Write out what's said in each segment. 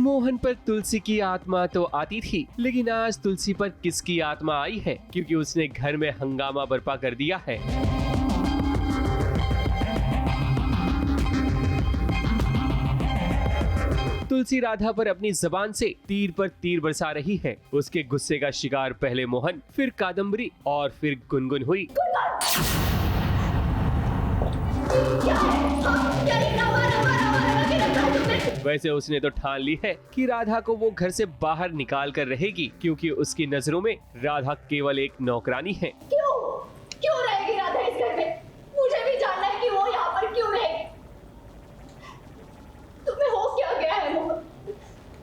मोहन पर तुलसी की आत्मा तो आती थी, लेकिन आज तुलसी पर किसकी आत्मा आई है, क्योंकि उसने घर में हंगामा बर्पा कर दिया है। तुलसी राधा पर अपनी जबान से तीर पर तीर बरसा रही है। उसके गुस्से का शिकार पहले मोहन, फिर कादम्बरी और फिर गुनगुन हुई। वैसे उसने तो ठान ली है कि राधा को वो घर से बाहर निकाल कर रहेगी, क्योंकि उसकी नजरों में राधा केवल एक नौकरानी है। क्यों रहेगी राधा इस घर में? मुझे भी जानना है कि वो यहाँ पर क्यों रहेगी। तुम्हें हो क्या गया है मोहन?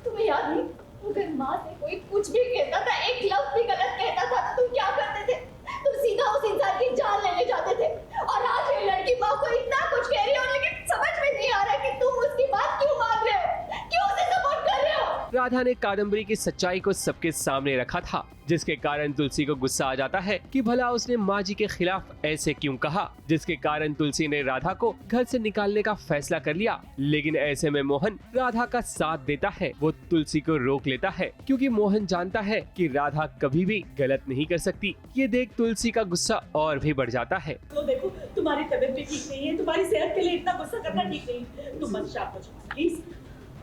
तुम्हें याद नहीं, अगर माँ से कोई कुछ भी कहता था, एक लफ्ज भी गलत कहता था, तो तुम क्या करते थे? तुम सीधा उस इंसान की जान लेने जाते थे। और आज ये लड़की माँ को इतना कुछ कह रही हो, लेकिन समझ में नहीं आ रहा कि तुम उसकी बात क्यों मान रहे हो, क्यों उसे सपोर्ट कर रहे हो? राधा ने कादम्बरी की सच्चाई को सबके सामने रखा था, जिसके कारण तुलसी को गुस्सा आ जाता है कि भला उसने माँ जी के खिलाफ ऐसे क्यों कहा, जिसके कारण तुलसी ने राधा को घर से निकालने का फैसला कर लिया। लेकिन ऐसे में मोहन राधा का साथ देता है। वो तुलसी को रोक लेता है, क्योंकि मोहन जानता है कि राधा कभी भी गलत नहीं कर सकती। ये देख तुलसी का गुस्सा और भी बढ़ जाता है। तो देखो, तुम्हारी तबीयत भी ठीक नहीं है, तुम्हारी सेहत के लिए इतना गुस्सा करना ठीक नहीं। तुम मन शांत हो जाओ प्लीज।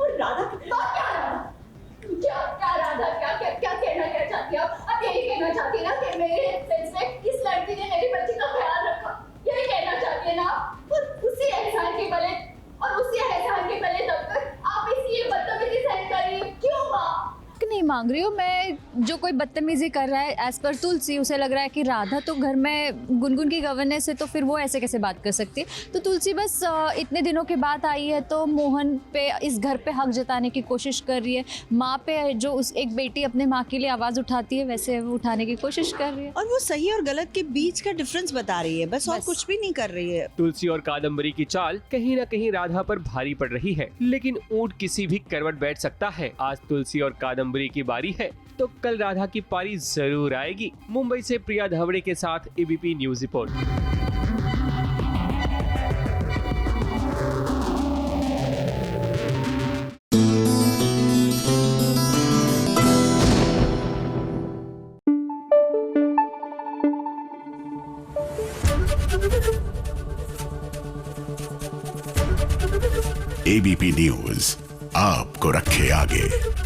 और राधा क्या कहना चाहती है अब यही कहना चाहती है ना कि मेरे सेंस में इस लड़की ने मेरी बच्ची का ख्याल रखा, यही कहना चाहती है ना? और उसी एहसान के बले दबकर आप इसकी ये बदतमीजी सहन कर रही हो। क्यों माँ? नहीं मांग रही हूँ मैं, जो कोई बदतमीजी कर रहा है एज पर तुलसी, उसे लग रहा है कि राधा तो घर में गुनगुन की गवर्नेंस है, तो फिर वो ऐसे कैसे बात कर सकती है। तो तुलसी बस इतने दिनों के बाद आई है, तो मोहन पे, इस घर पे हक जताने की कोशिश कर रही है। माँ पे जो उस एक बेटी अपने माँ के लिए आवाज़ उठाती है, वैसे वो उठाने की कोशिश कर रही है। और वो सही और गलत के बीच का डिफरेंस बता रही है, बस और कुछ भी नहीं कर रही है। तुलसी और कादम्बरी की चाल कहीं न कहीं राधा पर भारी पड़ रही है, लेकिन ऊंट किसी भी करवट बैठ सकता है। आज तुलसी और कादम्बरी की बारी है, तो कल राधा की पारी जरूर आएगी। मुंबई से प्रिया धावड़े के साथ ABP news report. ABP news आपको रखे आगे।